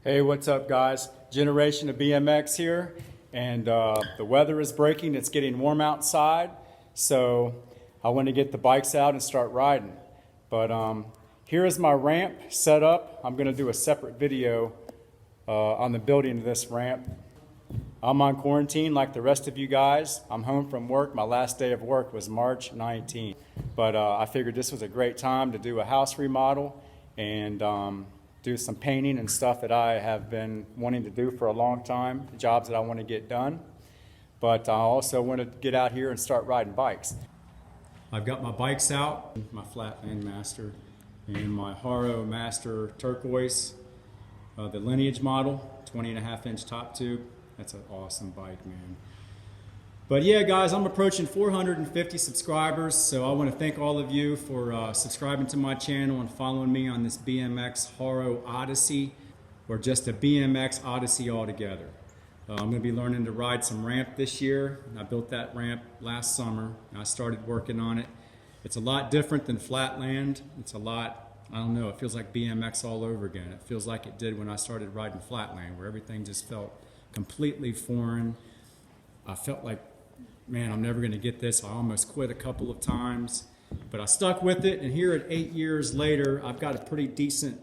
Hey, what's up guys? Generation of BMX here, and the weather is breaking. It's getting warm outside, so I want to get the bikes out and start riding. But here is my ramp set up. I'm going to do a separate video on the building of this ramp. I'm on quarantine like the rest of you guys. I'm home from work. My last day of work was March 19th. But I figured this was a great time to do a house remodel and do some painting and stuff that I have been wanting to do for a long time, jobs that I want to get done. But I also want to get out here and start riding bikes. I've got my bikes out, my Flatland Master and my Haro Master Turquoise, the Lineage model, 20.5-inch top tube. That's an awesome bike, man. But yeah, guys, I'm approaching 450 subscribers, so I want to thank all of you for subscribing to my channel and following me on this BMX Haro Odyssey, or just a BMX Odyssey altogether. I'm going to be learning to ride some ramp this year. I built that ramp last summer, and I started working on it. It's a lot different than Flatland. It's a lot, I don't know, it feels like BMX all over again. It feels like it did when I started riding Flatland, where everything just felt completely foreign. I felt like, man, I'm never going to get this. I almost quit a couple of times, but I stuck with it. And here at 8 years later, I've got a pretty decent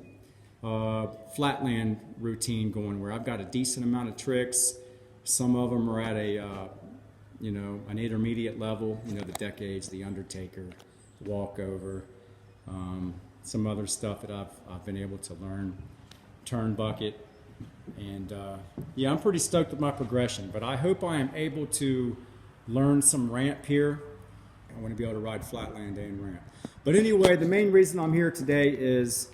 Flatland routine going, where I've got a decent amount of tricks. Some of them are at a, an intermediate level. You know, the Decades, the Undertaker, Walkover, some other stuff that I've been able to learn, Turnbucket. And yeah, I'm pretty stoked with my progression, but I hope I am able to learn some ramp here. I want to be able to ride Flatland and ramp. But anyway, the main reason I'm here today is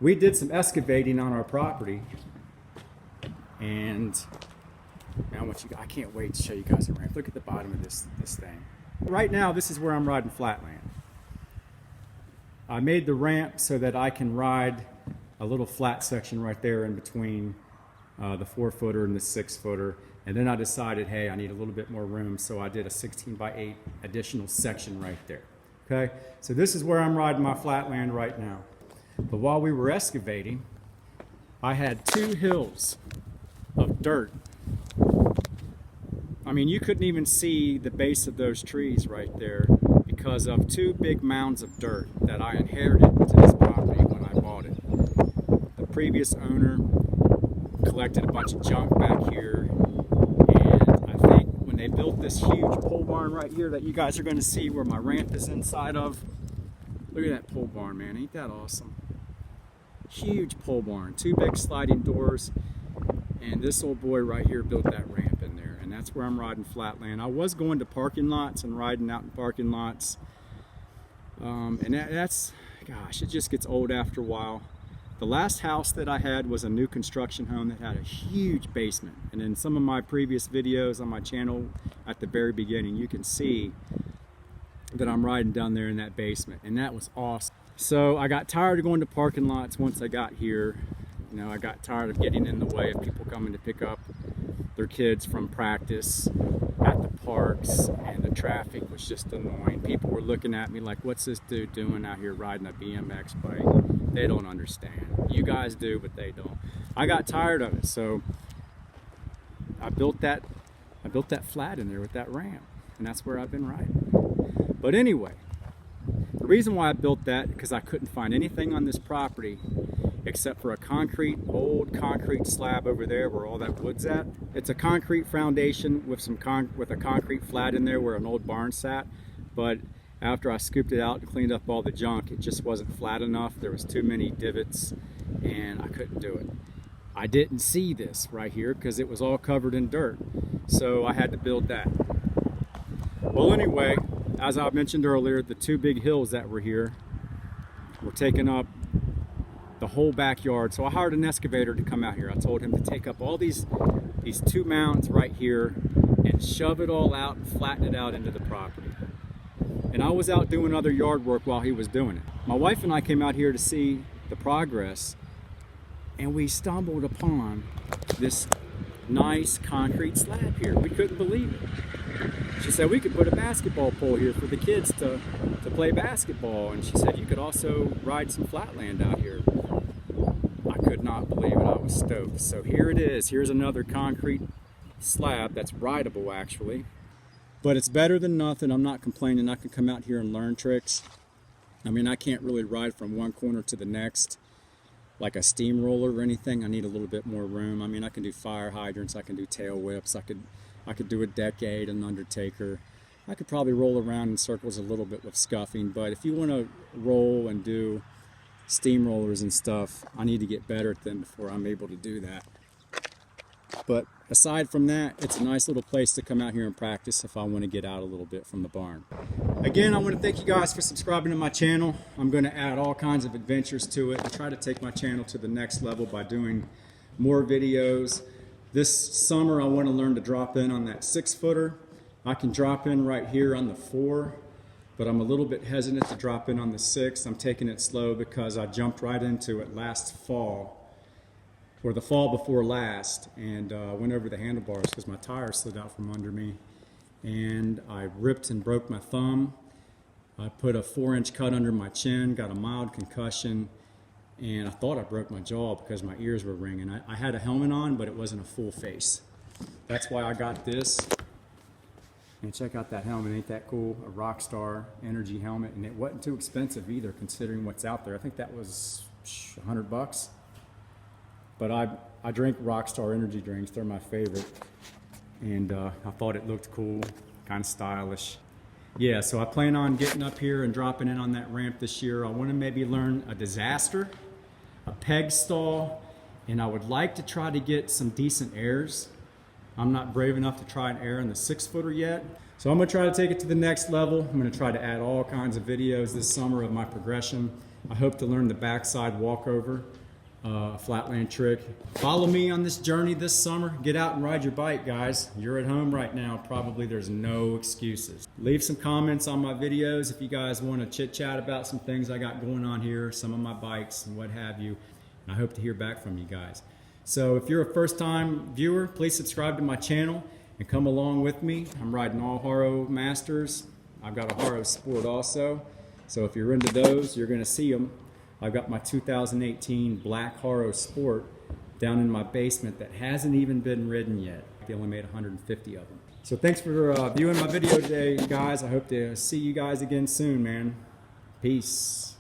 we did some excavating on our property, and man, I can't wait to show you guys the ramp. Look at the bottom of this thing. Right now, this is where I'm riding Flatland. I made the ramp so that I can ride a little flat section right there in between the 4-footer and the 6-footer. And then I decided, hey, I need a little bit more room, so I did a 16x8 additional section right there. Okay, so this is where I'm riding my Flatland right now. But while we were excavating, I had 2 hills of dirt. I mean, you couldn't even see the base of those trees right there because of 2 big mounds of dirt that I inherited to this property when I bought it. The previous owner collected a bunch of junk back here, and I think when they built this huge pole barn right here that you guys are going to see where my ramp is inside of, look at that pole barn, man, ain't that awesome? Huge pole barn, 2 big sliding doors, and this old boy right here built that ramp in there, and that's where I'm riding Flatland. I was going to parking lots and riding out in parking lots, and that's, gosh, it just gets old after a while. The last house that I had was a new construction home that had a huge basement. And in some of my previous videos on my channel at the very beginning, you can see that I'm riding down there in that basement. And that was awesome. So I got tired of going to parking lots once I got here. You know, I got tired of getting in the way of people coming to pick up their kids from practice at the parks, and the traffic was just annoying. People were looking at me like, what's this dude doing out here riding a BMX bike? They don't understand. You guys do, but they don't. I got tired of it, so I built that flat in there with that ramp, and that's where I've been riding. But anyway, the reason why I built that, because I couldn't find anything on this property except for a old concrete slab over there where all that wood's at. It's a concrete foundation with a concrete flat in there where an old barn sat, but after I scooped it out and cleaned up all the junk, it just wasn't flat enough. There was too many divots, and I couldn't do it. I didn't see this right here because it was all covered in dirt, so I had to build that. Well, anyway, as I mentioned earlier, the 2 big hills that were here were taking up the whole backyard, so I hired an excavator to come out here. I told him to take up all these 2 mounds right here and shove it all out and flatten it out into the property. And I was out doing other yard work while he was doing it. My wife and I came out here to see the progress, and we stumbled upon this nice concrete slab here. We couldn't believe it. She said we could put a basketball pole here for the kids to play basketball, and she said you could also ride some Flatland out here. I could not believe it. I was stoked. So here it is. Here's another concrete slab that's rideable actually. But it's better than nothing. I'm not complaining. I can come out here and learn tricks. I mean, I can't really ride from one corner to the next like a steamroller or anything. I need a little bit more room. I mean, I can do fire hydrants, I can do tail whips, I could do a decade, an undertaker. I could probably roll around in circles a little bit with scuffing, but if you want to roll and do steamrollers and stuff, I need to get better at them before I'm able to do that. But aside from that, it's a nice little place to come out here and practice if I want to get out a little bit from the barn. Again, I want to thank you guys for subscribing to my channel. I'm going to add all kinds of adventures to it and try to take my channel to the next level by doing more videos. This summer I want to learn to drop in on that 6-footer. I can drop in right here on the 4, but I'm a little bit hesitant to drop in on the 6. I'm taking it slow because I jumped right into it last fall, or the fall before last, and went over the handlebars because my tire slid out from under me, and I ripped and broke my thumb. I put a 4-inch cut under my chin, got a mild concussion, and I thought I broke my jaw because my ears were ringing. I had a helmet on, but it wasn't a full face. That's why I got this. And check out that helmet, ain't that cool? A Rockstar Energy helmet, and it wasn't too expensive either considering what's out there. I think that was $100. But I drink Rockstar energy drinks, they're my favorite. And I thought it looked cool, kind of stylish. Yeah, so I plan on getting up here and dropping in on that ramp this year. I want to maybe learn a disaster, a peg stall, and I would like to try to get some decent airs. I'm not brave enough to try an air in the 6-footer yet. So I'm going to try to take it to the next level. I'm going to try to add all kinds of videos this summer of my progression. I hope to learn the backside walkover, flatland trick. Follow me on this journey this summer. Get out and ride your bike, guys. You're at home right now. Probably there's no excuses. Leave some comments on my videos if you guys want to chit chat about some things I got going on here, some of my bikes and what have you. And I hope to hear back from you guys. So if you're a first-time viewer, please subscribe to my channel and come along with me. I'm riding all Haro Masters. I've got a Haro Sport also. So if you're into those, you're going to see them. I've got my 2018 black Haro Sport down in my basement that hasn't even been ridden yet. They only made 150 of them. So thanks for viewing my video today, guys. I hope to see you guys again soon, man. Peace.